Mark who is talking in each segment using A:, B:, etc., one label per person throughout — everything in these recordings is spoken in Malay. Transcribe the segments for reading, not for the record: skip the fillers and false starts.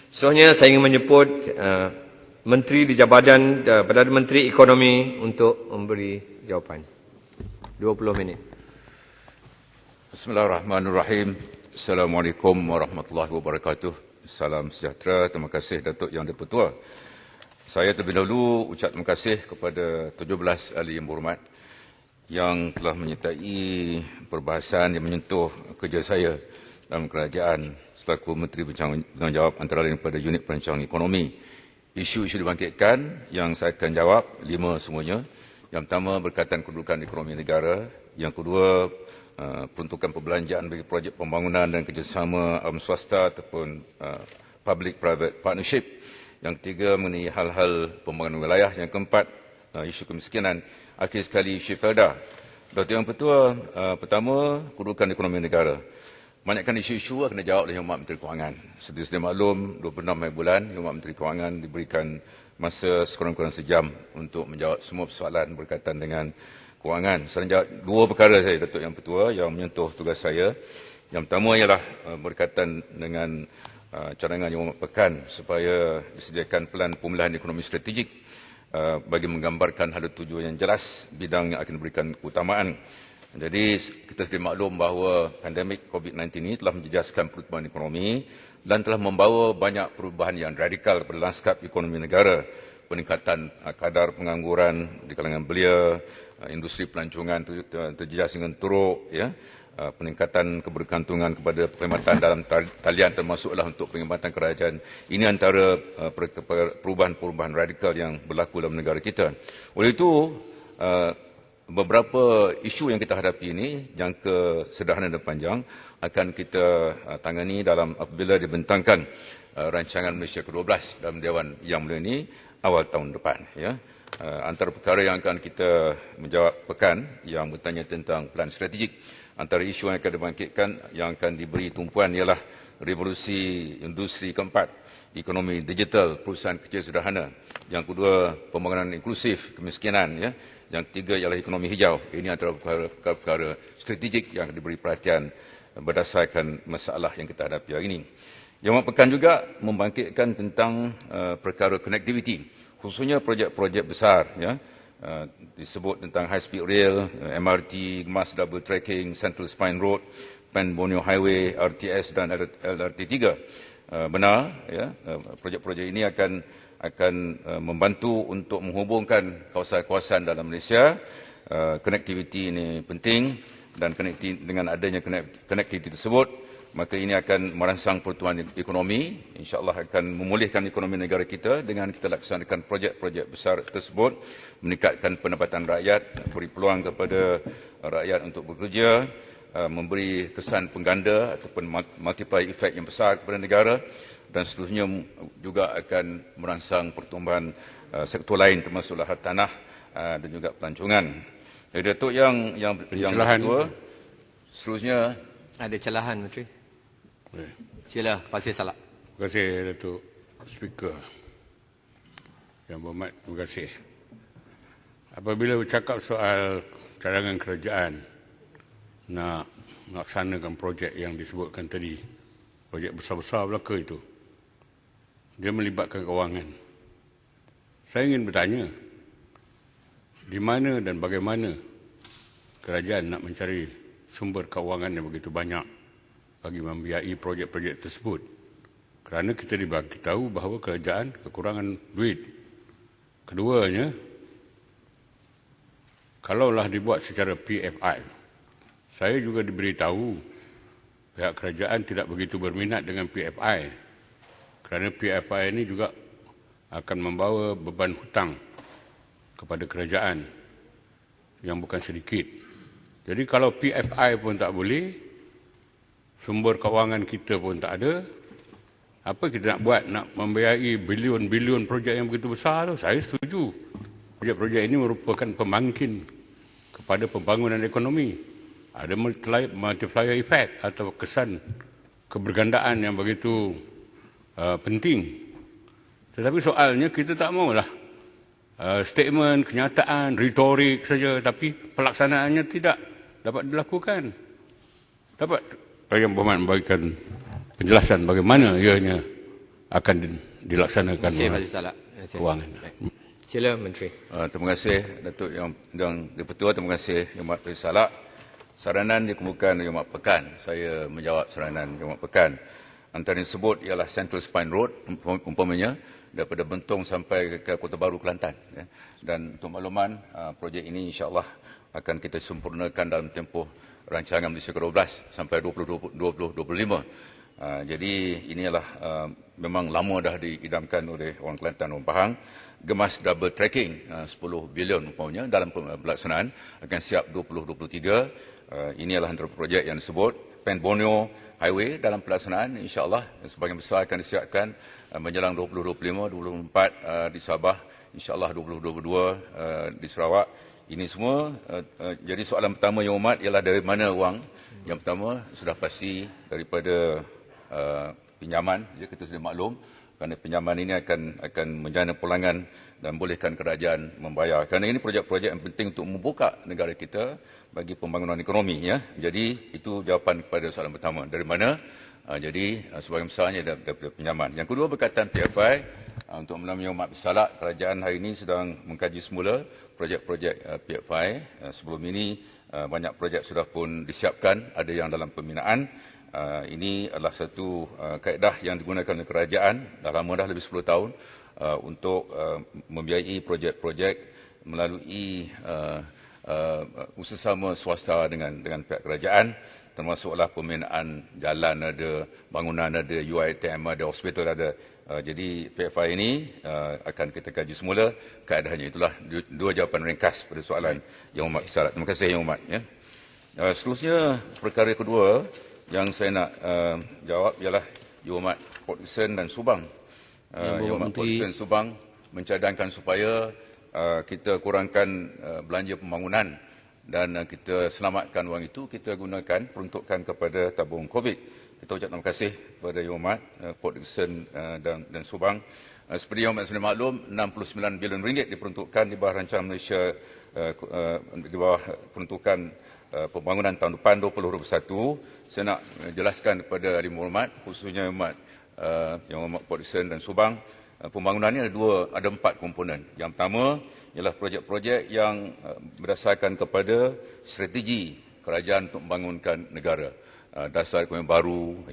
A: Seterusnya saya ingin menyebut Menteri di Jabatan Perdana Menteri Ekonomi untuk memberi jawapan. 20 minit.
B: Bismillahirrahmanirrahim. Assalamualaikum warahmatullahi wabarakatuh. Salam sejahtera. Terima kasih Datuk Yang di-Pertua. Saya terlebih dahulu ucap terima kasih kepada 17 ahli yang berhormat yang telah menyertai perbahasan yang menyentuh kerja saya dalam kerajaan selaku Menteri Bertanggungjawab antara lain pada unit perancangan ekonomi. Isu-isu dibangkitkan yang saya akan jawab 5 semuanya. Yang pertama berkaitan kedudukan ekonomi negara. Yang kedua peruntukan perbelanjaan bagi projek pembangunan dan kerjasama alam swasta ataupun public-private partnership. Yang ketiga mengenai hal-hal pembangunan wilayah. Yang keempat isu kemiskinan. Akhir sekali isu felda. Datuk Yang Pertua, pertama kedudukan ekonomi negara. Banyakkan isu-isu akan dijawab oleh Yang Berhormat Menteri Kewangan. Sedia maklum 26 bulan Yang Berhormat Menteri Kewangan diberikan masa sekurang-kurang sejam untuk menjawab semua persoalan berkaitan dengan kewangan. Saya jawab 2 perkara saya, Datuk Yang Pertua, yang menyentuh tugas saya. Yang pertama ialah berkaitan dengan cadangan Yang Berhormat Pekan supaya disediakan pelan pemulihan ekonomi strategik bagi menggambarkan hal tujuan yang jelas bidang yang akan diberikan keutamaan. Jadi kita sedia maklum bahawa pandemik COVID-19 ini telah menjejaskan pertumbuhan ekonomi dan telah membawa banyak perubahan yang radikal pada lanskap ekonomi negara. Peningkatan kadar pengangguran di kalangan belia, industri pelancongan terjejas dengan teruk, ya. Peningkatan kebergantungan kepada perkhidmatan dalam talian termasuklah untuk perkhidmatan kerajaan. Ini antara perubahan-perubahan radikal yang berlaku dalam negara kita. Oleh itu, beberapa isu yang kita hadapi ini, jangka sederhana dan panjang, akan kita tangani dalam apabila dibentangkan rancangan Malaysia ke-12 dalam Dewan Yang Mulia ini awal tahun depan. Ya. Antara perkara yang akan kita menjawab pekan yang bertanya tentang pelan strategik. Antara isu yang akan dibangkitkan, yang akan diberi tumpuan ialah revolusi industri keempat, ekonomi digital, perusahaan kecil sederhana. Yang kedua, pembangunan inklusif, kemiskinan. Ya. Yang ketiga ialah ekonomi hijau. Ini antara perkara-perkara strategik yang diberi perhatian berdasarkan masalah yang kita hadapi hari ini. Yang Pekan juga membangkitkan tentang perkara connectivity, khususnya projek-projek besar, ya. Disebut tentang high speed rail, MRT, Gemas Double Tracking, Central Spine Road, Pan Borneo Highway, RTS dan LRT3. Benar, ya, projek-projek ini akan membantu untuk menghubungkan kawasan-kawasan dalam Malaysia. Connectivity ini penting dan dengan adanya connectivity tersebut, maka ini akan merangsang pertumbuhan ekonomi, insya-Allah akan memulihkan ekonomi negara kita dengan kita laksanakan projek-projek besar tersebut, meningkatkan pendapatan rakyat, beri peluang kepada rakyat untuk bekerja, memberi kesan pengganda ataupun multiplier effect yang besar kepada negara, dan seterusnya juga akan merangsang pertumbuhan sektor lain termasuklah hartanah dan juga pelancongan. Jadi Datuk yang kedua, seterusnya
A: ada celahan, Menteri. Sila, Pasir Salak.
C: Terima kasih Datuk Speaker. Yang berhormat, terima kasih. Apabila bercakap soal cadangan kerajaan nak melaksanakan projek yang disebutkan tadi, projek besar-besar belaka itu, dia melibatkan kewangan. Saya ingin bertanya, di mana dan bagaimana kerajaan nak mencari sumber kewangan yang begitu banyak bagi membiayai projek-projek tersebut? Kerana kita diberitahu bahawa kerajaan kekurangan duit. Keduanya, kalaulah dibuat secara PFI, saya juga diberitahu pihak kerajaan tidak begitu berminat dengan PFI. Kerana PFI ini juga akan membawa beban hutang kepada kerajaan yang bukan sedikit. Jadi kalau PFI pun tak boleh, sumber kewangan kita pun tak ada, apa kita nak buat? Nak membiayai bilion-bilion projek yang begitu besar tu? Saya setuju. Projek-projek ini merupakan pembangkit kepada pembangunan ekonomi. Ada multiplier effect atau kesan kebergandaan yang begitu penting. Tetapi soalnya kita tak maulah statement, kenyataan, retorik saja, tapi pelaksanaannya tidak dapat dilakukan. Dapat Yang Berhormat memberikan penjelasan bagaimana ianya akan dilaksanakan
A: Terima kasih, Fazil Salak.
C: kewangan.
A: Sila Menteri.
B: Terima kasih Datuk Yang Di-Pertua, terima kasih Yang Amat Fazil Salak. Saranan dikemukakan Yang Amat Pekan. Saya menjawab saranan Yang Amat Pekan. Antara yang disebut ialah Central Spine Road, umpamanya daripada Bentong sampai ke Kota Baru, Kelantan. Dan untuk makluman, projek ini insya-Allah akan kita sempurnakan dalam tempoh rancangan Malaysia ke-12 sampai 2025. Jadi inilah memang lama dah diidamkan oleh orang Kelantan, orang Pahang. Gemas double tracking 10 bilion umpamanya dalam pelaksanaan akan siap 2023. Inilah antara projek yang disebut. Pen Borneo Highway dalam pelaksanaan insya-Allah sebagian besar akan disiapkan menjelang 2025, 2024 di Sabah, insya-Allah 2022 di Sarawak. Ini semua jadi soalan pertama Yang Amat ialah dari mana wang? Yang pertama sudah pasti daripada pinjaman, kita sudah maklum kerana pinjaman ini akan menjana pulangan dan bolehkan kerajaan membayar. Kerana ini projek-projek yang penting untuk membuka negara kita bagi pembangunan ekonomi. Jadi itu jawapan kepada soalan pertama. Dari mana? Jadi sebagian besarnya daripada pinjaman. Yang kedua berkaitan PFI. Untuk melalui Yang Amat Salak, kerajaan hari ini sedang mengkaji semula projek-projek PFI. Sebelum ini banyak projek sudah pun disiapkan, ada yang dalam pembinaan. Ini adalah satu kaedah yang digunakan oleh kerajaan dah lama dah lebih 10 tahun untuk membiayai projek-projek melalui usaha swasta dengan pihak kerajaan, termasuklah pembinaan jalan ada, bangunan ada, UiTM ada, hospital ada. Jadi PFI ini akan kita kaji semula kaedahnya. Itulah dua jawapan ringkas pada soalan Yang Amat Salak. Terima kasih Yang Amat. Seterusnya perkara kedua yang saya nak jawab ialah Yang Amat Port Dickson dan Subang. Yang Amat Port Dickson Subang mencadangkan supaya kita kurangkan belanja pembangunan dan kita selamatkan wang itu, kita gunakan peruntukan kepada tabung COVID. Kita ucap terima kasih kepada Yang Amat Port Dickson dan Subang. Seperti Yang Amat sudah maklum, 69 bilion ringgit diperuntukkan di bawah rancangan Malaysia, di bawah peruntukan pembangunan tahun depan 2021. Saya nak jelaskan kepada Yang Berhormat, khususnya Yang Amat Port Dickson dan Subang, pembangunan ini ada 4 komponen. Yang pertama ialah projek-projek yang berdasarkan kepada strategi kerajaan untuk membangunkan negara. Dasar ekonomi baru,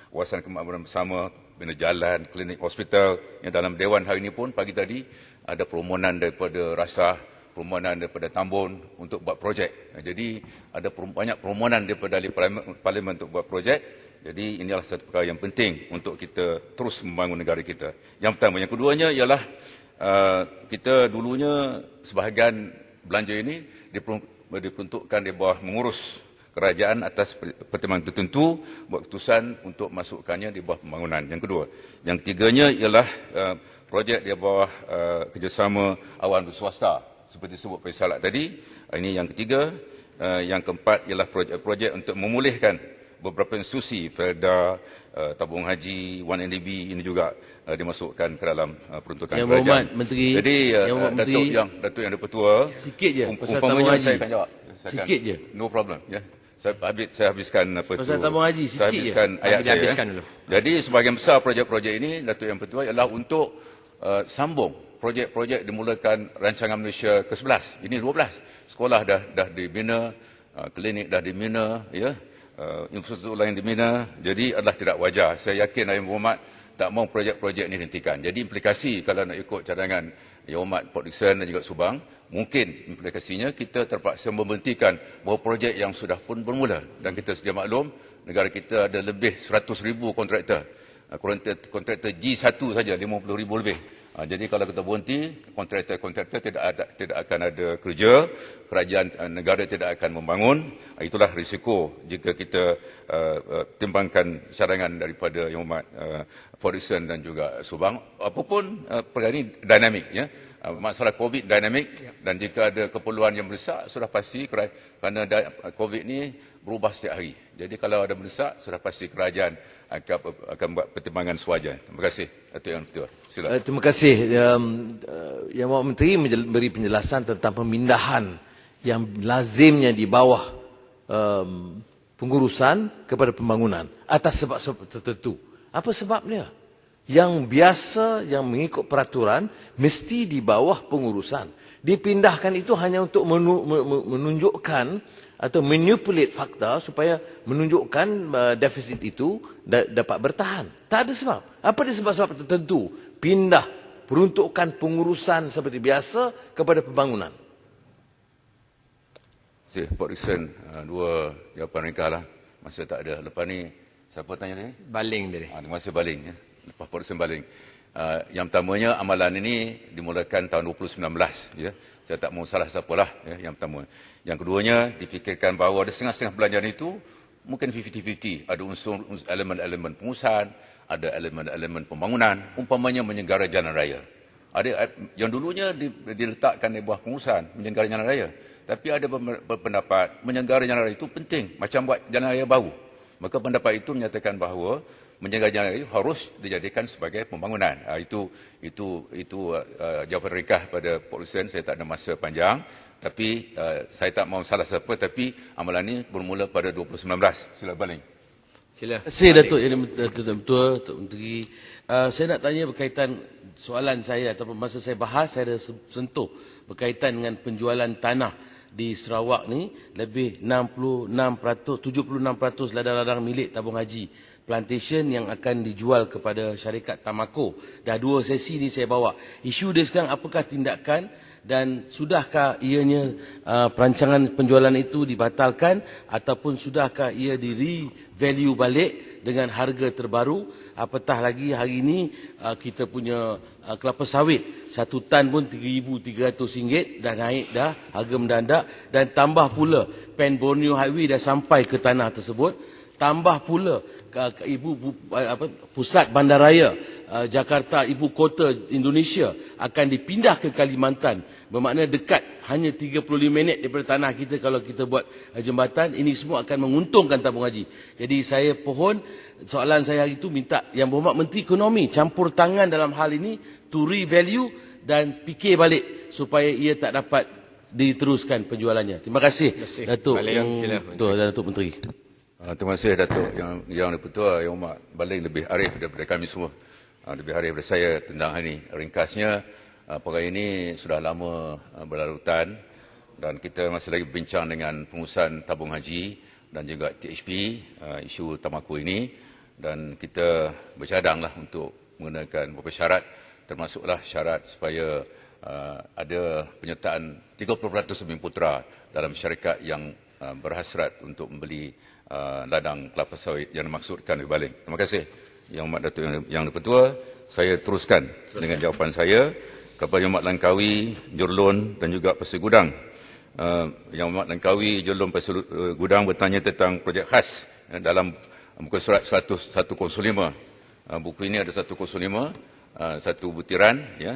B: kawasan kemakmuran bersama, bina jalan, klinik, hospital. Yang dalam Dewan hari ini pun pagi tadi ada permohonan daripada Rasah, permohonan daripada Tambun untuk buat projek. Jadi ada banyak permohonan daripada ahli parlimen untuk buat projek. Jadi inilah satu perkara yang penting untuk kita terus membangun negara kita. Yang pertama. Yang keduanya ialah kita dulunya sebahagian belanja ini diperuntukkan di bawah mengurus kerajaan atas pertimbangan tertentu, buat keputusan untuk masukkannya di bawah pembangunan. Yang kedua. Yang ketiganya ialah projek di bawah kerjasama awan berswasta, seperti disebut Pak Salak tadi. Ini yang ketiga. Yang keempat ialah projek-projek untuk memulihkan beberapa institusi, Felda, Tabung Haji, 1NDB, ini juga dimasukkan ke dalam peruntukan
D: Yang
B: kerajaan.
D: Menteri,
B: Jadi Datuk Yang Di-Pertua,
D: sikit je pasal
B: umpamanya
D: tabung haji.
B: saya akan jawab.
D: Sikit je.
B: No problem. Saya habiskan apa
D: Pasal
B: itu.
D: tabung haji,
B: Saya
D: sikit je.
B: habiskan ayat saya.
A: Habiskan dulu.
B: Jadi sebahagian besar projek-projek ini, Datuk Yang Di-Pertua, ialah untuk sambung projek-projek dimulakan rancangan Malaysia ke-11. Ini 12. Sekolah dah dibina, klinik dah dibina, infrastruktur lain dibina. Jadi adalah tidak wajar. Saya yakin Yang Berhormat tak mahu projek-projek ini dihentikan. Jadi implikasi kalau nak ikut cadangan Yang Amat Port Dickson dan juga Subang, mungkin implikasinya kita terpaksa memberhentikan beberapa projek yang sudah pun bermula. Dan kita sedia maklum, negara kita ada lebih 100,000 kontraktor. Kontraktor G1 saja 50,000 lebih. Jadi kalau kita berhenti, kontraktor tidak akan ada kerja, kerajaan negara tidak akan membangun. Itulah risiko jika kita timbangkan cadangan daripada Yang Amat Port Dickson dan juga Subang. Apapun perkara ini dinamik, masalah COVID dinamik, dan jika ada keperluan yang mendesak, sudah pasti kerana COVID ini berubah setiap hari. Jadi kalau ada mendesak, sudah pasti kerajaan akan buat pertimbangan sewajar. Terima kasih Datuk Yang Di-Pertua. Silakan.
D: Terima kasih. Yang Bapak Menteri memberi penjelasan tentang pemindahan yang lazimnya di bawah pengurusan kepada pembangunan atas sebab-sebab tertentu. Apa sebabnya? yang biasa, yang mengikut peraturan, mesti di bawah pengurusan. Dipindahkan itu hanya untuk menunjukkan atau manipulate fakta supaya menunjukkan defisit itu dapat bertahan. Tak ada sebab. Apa dia sebab-sebab tertentu? Pindah peruntukan pengurusan seperti biasa kepada pembangunan.
B: Terima kasih, Pak Dixon. Dua jawapan ringkas lah. Masa tak ada. Lepas ni, siapa tanya ni?
A: Baling tadi.
B: Terima kasih baling. Ya. Lepas Pak Dixon baling. Yang pertamanya, amalan ini dimulakan tahun 2019. Ya. Saya tak mau salah siapalah. Ya, yang pertama. Yang keduanya, difikirkan bahawa ada setengah-setengah belanjaan itu mungkin 50-50. Ada unsur elemen-elemen pengurusan, ada elemen-elemen pembangunan, umpamanya menyenggara jalan raya. Ada yang dulunya diletakkan di bawah pengurusan, menyenggara jalan raya. Tapi ada berpendapat menyenggara jalan raya itu penting, macam buat jalan raya baru. Maka pendapat itu menyatakan bahawa menyenggara jalan raya harus dijadikan sebagai pembangunan. Itu jawapan ringkas pada Pak Hussein. Saya tak ada masa panjang. Tapi saya tak mahu salah siapa, tapi amalan ini bermula pada 2019. Sila baling.
A: Sila.
D: Terima kasih Datuk Yang Betul, Datuk Menteri. Saya nak tanya berkaitan soalan saya ataupun masa saya bahas, saya ada sentuh berkaitan dengan penjualan tanah di Sarawak ni lebih 76% ladang-ladang milik tabung haji plantation yang akan dijual kepada syarikat Tamako. Dah 2 sesi ni saya bawa. Isu dia sekarang, apakah tindakan dan sudahkah ianya perancangan penjualan itu dibatalkan ataupun sudahkah ia di-revalue balik dengan harga terbaru? Apatah lagi hari ini kita punya kelapa sawit 1 tan pun RM3,300 dah naik dah, harga mendadak, dan tambah pula Pen Borneo Highway dah sampai ke tanah tersebut, tambah pula pusat bandaraya Jakarta, ibu kota Indonesia akan dipindah ke Kalimantan, bermakna dekat, hanya 35 minit daripada tanah kita kalau kita buat jambatan. Ini semua akan menguntungkan tabung haji. Jadi saya pohon, soalan saya hari itu minta Yang Berhormat Menteri Ekonomi campur tangan dalam hal ini, to revalue dan fikir balik supaya ia tak dapat diteruskan penjualannya. Terima kasih, Datuk Datuk Menteri.
B: Terima kasih Datuk Yang Dipertua, Yang Hormat Baling lebih arif daripada kami semua. Lebih arif daripada saya tentang hal ini. Ringkasnya, perkara ini sudah lama berlarutan dan kita masih lagi berbincang dengan pengurusan tabung haji dan juga THP, isu Tamako ini, dan kita bercadanglah untuk menggunakan beberapa syarat, termasuklah syarat supaya ada penyertaan 30% lebih putera dalam syarikat yang berhasrat untuk membeli ladang kelapa sawit yang dimaksudkan di Baling. Terima kasih Yang Hormat Datuk Yang Dipertua. Saya teruskan dengan jawapan saya kepada Yang Hormat Langkawi, Jorlon dan juga Pasir Gudang. Yang Hormat Langkawi, Jorlon, Pasir Gudang bertanya tentang projek khas dalam muka surat 105. Buku ini ada 105, satu butiran, ya,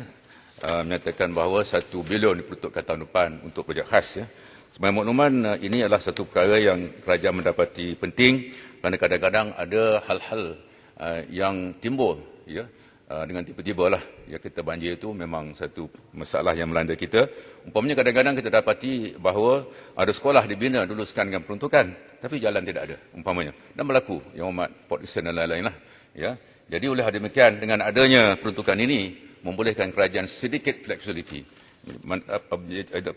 B: menyatakan bahawa 1 bilion diperuntukkan tahun depan untuk projek khas. Ya. Sebagai makluman, ini adalah satu perkara yang kerajaan mendapati penting kerana kadang-kadang ada hal-hal yang timbul, ya, dengan tiba-tiba lah, ya, kita banjir itu memang satu masalah yang melanda kita. Umpamanya kadang-kadang kita dapati bahawa ada sekolah dibina luluskan dengan peruntukan, tapi jalan tidak ada, umpamanya. Dan berlaku Yang Hormat Port Dickson dan lain-lain lah. Ya. Jadi oleh demikian, dengan adanya peruntukan ini, membolehkan kerajaan sedikit flexibility.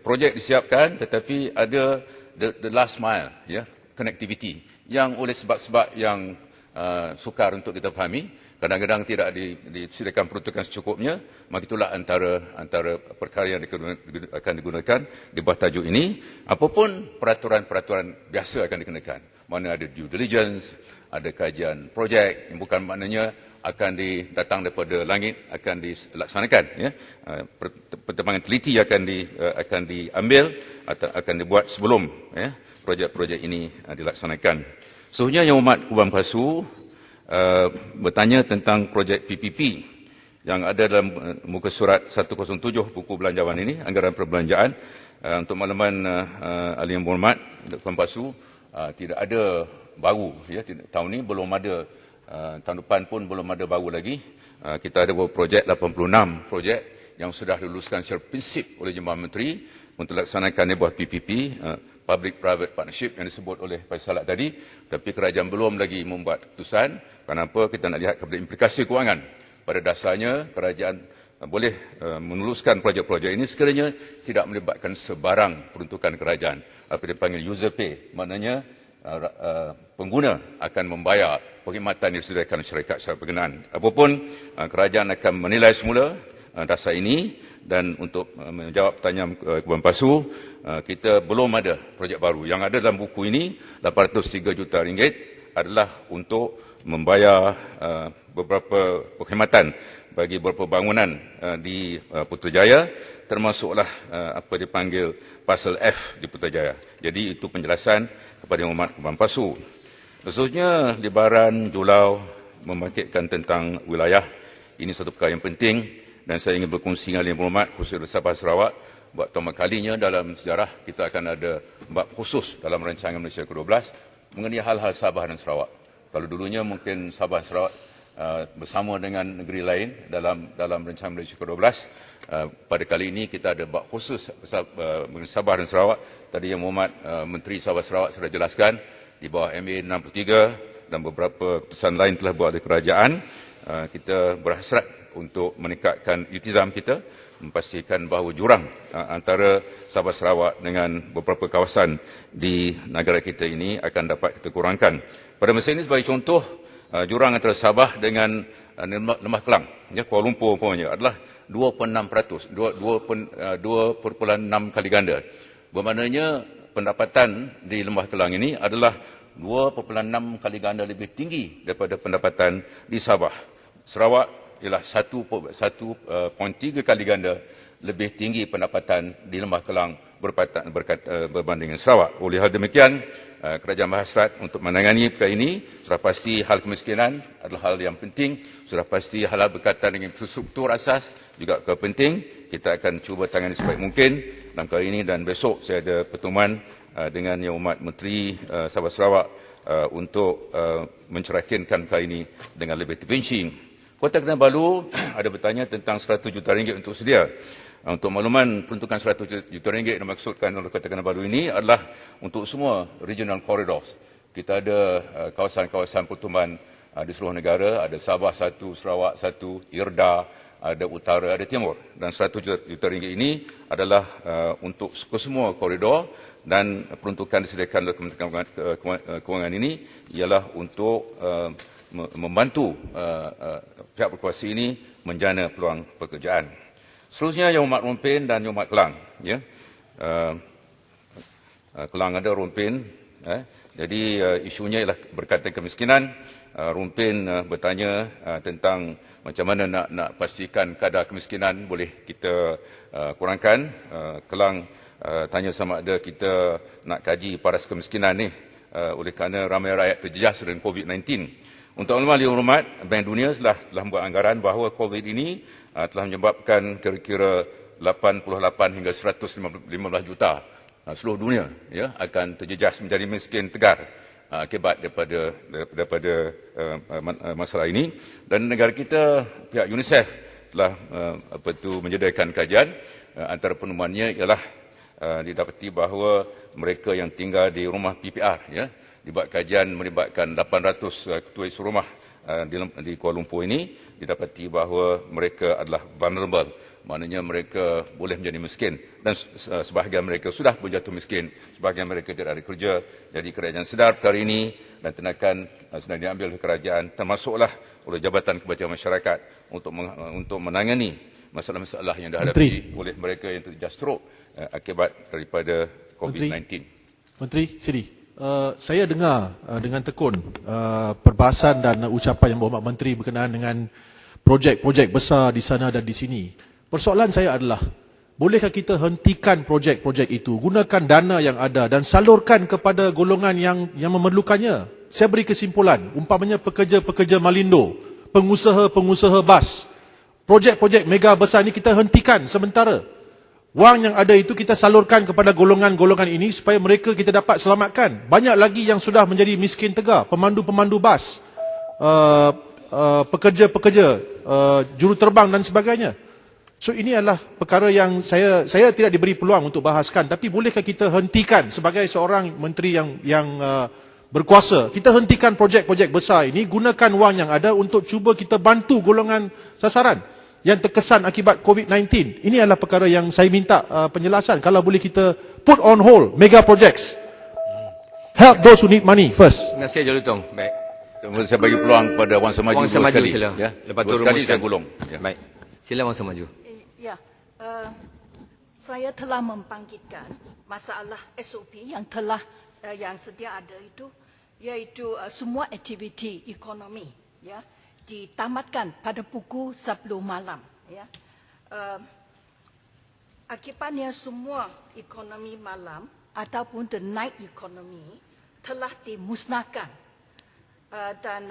B: Projek disiapkan tetapi ada the last mile, ya, connectivity yang oleh sebab-sebab yang sukar untuk kita fahami, kadang-kadang tidak disediakan peruntukan secukupnya, maka itulah antara perkara yang akan digunakan di bawah tajuk ini. Apapun peraturan-peraturan biasa akan dikenakan, mana ada due diligence, ada kajian projek yang bukan maknanya akan datang daripada langit, akan dilaksanakan, ya. Pertimbangan teliti akan diambil atau akan dibuat sebelum, ya, projek-projek ini dilaksanakan. Seterusnya Yang Hormat Kubang Pasu bertanya tentang projek PPP yang ada dalam muka surat 107 buku belanjawan ini, anggaran perbelanjaan. Untuk makluman Ahli Yang Berhormat Kubang Pasu, tidak ada baru, ya, tahun ini belum ada, tahun depan pun belum ada baru lagi. Kita ada beberapa projek, 86 projek yang sudah diluluskan secara prinsip oleh Jabatan Menteri untuk laksanakan di bawah PPP, Public-Private Partnership yang disebut oleh Pak Salak tadi, tapi kerajaan belum lagi membuat keputusan. Kenapa? Kita nak lihat kepada implikasi kewangan Pada dasarnya, kerajaan boleh meneruskan projek-projek ini sekiranya tidak melibatkan sebarang peruntukan kerajaan. Apa dipanggil user pay, maknanya pengguna akan membayar perkhidmatan yang disediakan syarikat secara berkenaan. Apapun, kerajaan akan menilai semula dasar ini, dan untuk menjawab pertanyaan Kuban Pasu, kita belum ada projek baru. Yang ada dalam buku ini, 803 juta ringgit adalah untuk membayar beberapa perkhidmatan bagi beberapa bangunan di Putrajaya, termasuklah apa dipanggil Pasal F di Putrajaya. Jadi itu penjelasan kepada Yang Hormat Kuban Pasu. Khususnya Libaran Julau membangkitkan tentang wilayah, ini satu perkara yang penting dan saya ingin berkongsi dengan Yang Hormat khusus Sabah Sarawak. Buat pertama kalinya dalam sejarah kita akan ada bab khusus dalam rancangan Malaysia ke-12 mengenai hal-hal Sabah dan Sarawak. Kalau dulunya mungkin Sabah Sarawak bersama dengan negeri lain dalam rancangan Malaysia ke-12, pada kali ini kita ada bab khusus mengenai Sabah dan Sarawak. Tadi Yang Hormat Menteri Sabah Sarawak sudah jelaskan di bawah MA 63 dan beberapa keputusan lain telah buat oleh kerajaan. Kita berhasrat untuk meningkatkan iltizam kita, memastikan bahawa jurang antara Sabah Sarawak dengan beberapa kawasan di negara kita ini akan dapat kita kurangkan. Pada masa ini sebagai contoh, jurang antara Sabah dengan Lembah Kelang, Kuala Lumpur umpamanya, adalah 2.6%, 2.6 kali ganda. Bermaknanya pendapatan di Lembah Kelang ini adalah 2.6 kali ganda lebih tinggi daripada pendapatan di Sabah. Sarawak ialah 1.3 kali ganda lebih tinggi pendapatan di Lembah Kelang berbanding dengan Sarawak. Oleh hal demikian, kerajaan berhasrat untuk menangani perkara ini. Sudah pasti hal kemiskinan adalah hal yang penting. Sudah pasti hal berkaitan dengan infrastruktur asas juga penting. Kita akan cuba tangani sebaik mungkin dalam perkara ini, dan besok saya ada pertemuan dengan Yang Hormat Menteri Sabah Sarawak untuk mencerahkankan perkara ini dengan lebih terperinci. Kota Kinabalu ada bertanya tentang 100 juta ringgit untuk sedia. Untuk makluman, peruntukan 100 juta ringgit yang dimaksudkan oleh Kota Kinabalu ini adalah untuk semua regional corridors. Kita ada kawasan-kawasan pertumbuhan di seluruh negara, ada Sabah 1, Sarawak 1, Irda, ada Utara, ada Timur. Dan 100 juta ringgit ini adalah untuk semua koridor, dan peruntukan disediakan oleh Kementerian Kewangan ini ialah untuk membantu pihak berkuasa ini menjana peluang pekerjaan. Seterusnya Yang Hormat Rompin dan Yang Hormat Kelang. Ya. Kelang ada, Rompin. Jadi isunya ialah berkaitan kemiskinan. Rompin bertanya tentang macam mana nak pastikan kadar kemiskinan boleh kita kurangkan. Kelang tanya sama ada kita nak kaji paras kemiskinan ni oleh kerana ramai rakyat terjejas dengan COVID-19. Untuk makluman Yang Hormat, Bank Dunia telah membuat anggaran bahawa COVID ini telah menyebabkan kira-kira 88 hingga 115 juta seluruh dunia akan terjejas menjadi miskin tegar akibat daripada masalah ini. Dan negara kita, pihak UNICEF telah menyediakan kajian. Antara penemuannya ialah didapati bahawa mereka yang tinggal di rumah PPR, dibuat kajian melibatkan 800 ketua isu rumah di Kuala Lumpur ini, didapati bahawa mereka adalah vulnerable, maknanya mereka boleh menjadi miskin, dan sebahagian mereka sudah berjatuh miskin, sebahagian mereka tidak ada kerja. Jadi kerajaan sedar perkara ini dan tindakan sedang diambil oleh kerajaan, termasuklah oleh Jabatan Kebajikan Masyarakat untuk menangani masalah-masalah yang dihadapi oleh mereka yang terjejas teruk akibat daripada COVID-19.
E: Menteri, sini. Saya dengar dengan tekun perbahasan dan ucapan Yang Berhormat Menteri berkenaan dengan projek-projek besar di sana dan di sini. Persoalan saya adalah, bolehkah kita hentikan projek-projek itu, gunakan dana yang ada dan salurkan kepada golongan yang memerlukannya? Saya beri kesimpulan, umpamanya pekerja-pekerja Malindo, pengusaha-pengusaha bas, projek-projek mega besar ini kita hentikan sementara. Wang yang ada itu kita salurkan kepada golongan-golongan ini supaya mereka kita dapat selamatkan. Banyak lagi yang sudah menjadi miskin tegar, pemandu-pemandu bas, pekerja-pekerja juruterbang dan sebagainya. So ini adalah perkara yang saya tidak diberi peluang untuk bahaskan, tapi bolehkah kita hentikan sebagai seorang menteri yang berkuasa, kita hentikan projek-projek besar ini, gunakan wang yang ada untuk cuba kita bantu golongan sasaran yang terkesan akibat COVID-19. Ini adalah perkara yang saya minta penjelasan. Kalau boleh kita put on hold mega projects. Help those who need money first.
A: Terima kasih Jalutong. Baik.
B: Saya bagi peluang kepada Wang Semaju
A: Wang
B: dua
A: Semaju
B: sekali.
A: sila.
B: Ya.
A: Lepas tu
B: Dua sekali
A: rumuskan.
B: saya gulung. Ya.
A: Baik. Sila Wang Semaju.
F: Ya, saya telah membangkitkan masalah SOP yang telah yang sedia ada itu, iaitu semua aktiviti ekonomi ya ditamatkan pada pukul 10 malam. Ya, akibatnya semua ekonomi malam ataupun the night economy telah dimusnahkan dan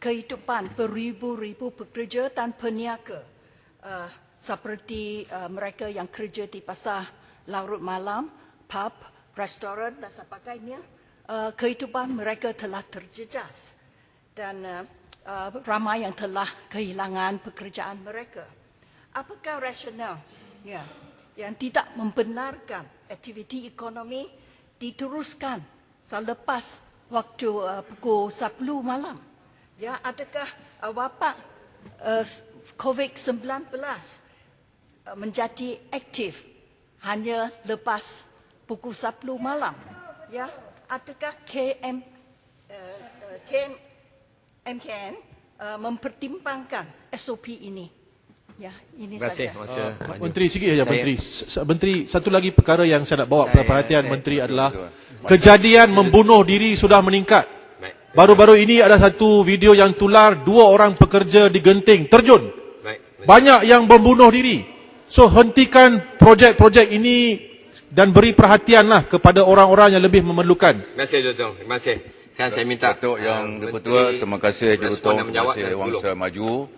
F: kehidupan beribu-ribu pekerja dan peniaga seperti mereka yang kerja di pasar larut malam, pub, restoran dan sebagainya, kehidupan mereka telah terjejas dan ramai yang telah kehilangan pekerjaan mereka. Apakah rasional yang tidak membenarkan aktiviti ekonomi diteruskan selepas waktu pukul 10 malam? Ya, adakah wabak COVID-19 menjadi aktif hanya lepas pukul 10 malam? Ya, adakah KMKN mempertimbangkan SOP ini? Ya, ini
A: Terima kasih.
F: saja.
A: Masa maju.
E: Menteri sikit saja
A: Saya-
E: Menteri. Menteri, satu lagi perkara yang saya nak bawa
A: Saya-
E: perhatian
A: saya-
E: Menteri adalah
B: betul.
E: kejadian membunuh diri sudah meningkat.
A: Baik.
E: Baru-baru ini ada satu video yang tular 2 orang pekerja di Genting terjun.
A: Baik.
E: Banyak yang membunuh diri. So hentikan projek-projek ini dan beri perhatianlah kepada orang-orang yang lebih memerlukan.
A: Terima kasih Jalutong. Terima kasih. Sekarang saya minta
B: Datuk yang
A: Menteri
B: Dipertua, terima kasih
A: merespon
B: Jalutong,
A: dan
B: terima
A: menjawab
B: kasih
A: dan
B: Wang
A: gulung.
B: Semaju.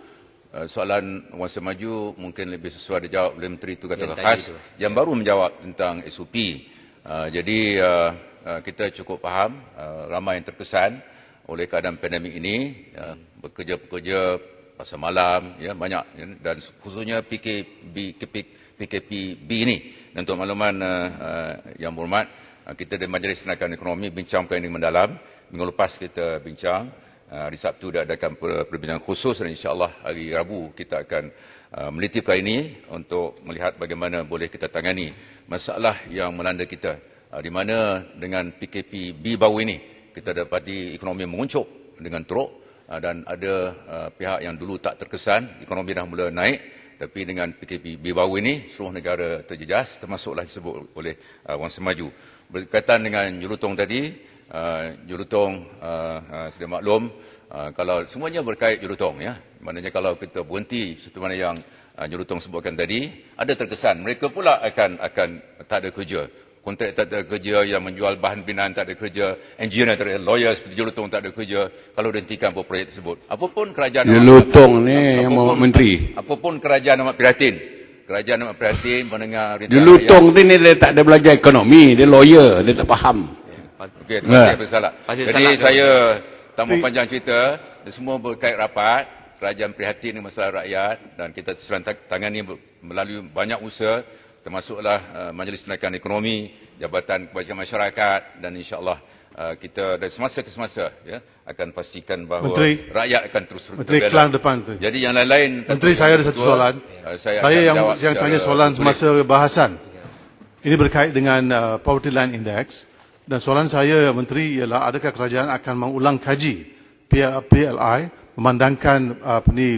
B: Soalan Wang Semaju mungkin lebih sesuai dijawab oleh Menteri Tugas
A: Yang
B: Tata
A: tadi
B: Khas
A: tu.
B: yang baru menjawab tentang SOP. Jadi kita cukup faham ramai yang terkesan oleh keadaan pandemik ini, bekerja-pekerja pasar malam, ya, banyak, ya, dan khususnya PKPB ini. Dan untuk makluman yang berhormat, kita di Majlis Tindakan Ekonomi bincangkan ini mendalam. Minggu lepas kita bincang, hari Sabtu dah adakan perbincangan khusus dan insya-Allah hari Rabu kita akan meneliti perkara ini untuk melihat bagaimana boleh kita tangani masalah yang melanda kita, di mana dengan PKPB baru ini kita dapati ekonomi menguncup dengan teruk, dan ada pihak yang dulu tak terkesan, ekonomi dah mula naik, tapi dengan PKPB baru ini seluruh negara terjejas, termasuklah disebut oleh Wang Semaju. Berkaitan dengan Jalutong tadi, Jalutong sudah maklum, kalau semuanya berkait Jalutong, ya, maknanya kalau kita berhenti seperti mana yang Jalutong sebutkan tadi, ada terkesan mereka pula akan tak ada kerja, kontrak tak ada kerja, yang menjual bahan binaan tak ada kerja, engineer tak ada, lawyer seperti Jalutong tak ada kerja kalau dihentikan proyek tersebut. Apapun kerajaan
C: Jalutong ni yang mau menteri.
B: apapun kerajaan amat prihatin. Kerajaan amat prihatin mendengar rintihan
C: Jalutong tu ni dia tak ada belajar ekonomi, dia lawyer, dia tak faham.
B: Okey, terima kasih bersalah.
A: Pasal
B: Jadi
A: salah
B: saya tak mau panjang cerita, semua berkait rapat, kerajaan prihatin dengan masalah rakyat dan kita sedang tangani melalui banyak usaha, termasuklah Majlis Tindakan Ekonomi, Jabatan Kebajikan Masyarakat, dan insya-Allah kita dari semasa ke semasa, ya, akan pastikan bahawa
G: Menteri,
B: rakyat akan terus
G: Menteri
B: terbela.
G: Kelang depan tu.
B: Jadi yang lain-lain,
G: Menteri, saya ada satu soalan.
B: Saya
G: Saya
B: akan
G: yang
B: jawab
G: yang
B: secara
G: tanya soalan
B: tertulis.
G: semasa bahasan. Ini berkait dengan Poverty Line Index. Dan soalan saya, Menteri, ialah adakah kerajaan akan mengulang kaji PLI memandangkan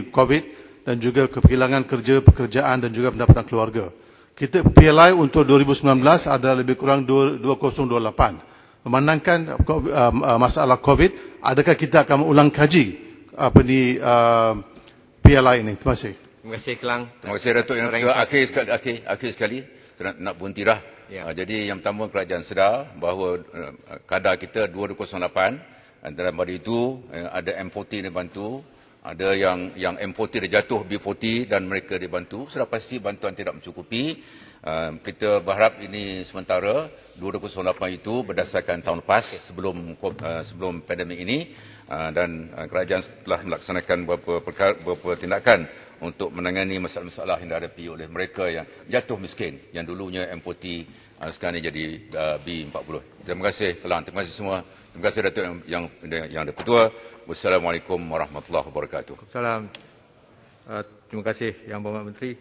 G: COVID dan juga kehilangan pekerjaan dan juga pendapatan keluarga. Kita PLI untuk 2019 adalah lebih kurang 2028. Memandangkan masalah COVID, adakah kita akan mengulang kaji PLI ini? Terima kasih.
A: Terima kasih Kelang.
B: Terima kasih Datuk yang
A: Orang
B: kedua,
A: yang
B: akhir sekali saya nak berhenti dah.
A: Ya.
B: Jadi yang pertama kerajaan sedar bahawa kadar kita 2008, dalam pada itu ada M40 dibantu, ada yang M40 dia jatuh B40 dan mereka dibantu. Sudah pasti bantuan tidak mencukupi. Kita berharap ini sementara 2008 itu berdasarkan tahun lepas sebelum pandemik ini, dan kerajaan telah melaksanakan beberapa tindakan untuk menangani masalah-masalah yang dihadapi oleh mereka yang jatuh miskin, yang dulunya M40, sekarang ini jadi B40. Terima kasih Kelang, terima kasih semua. Terima kasih Datuk yang di-Pertua. Wassalamualaikum warahmatullahi wabarakatuh.
A: Salam. Terima kasih Yang Berhormat Menteri.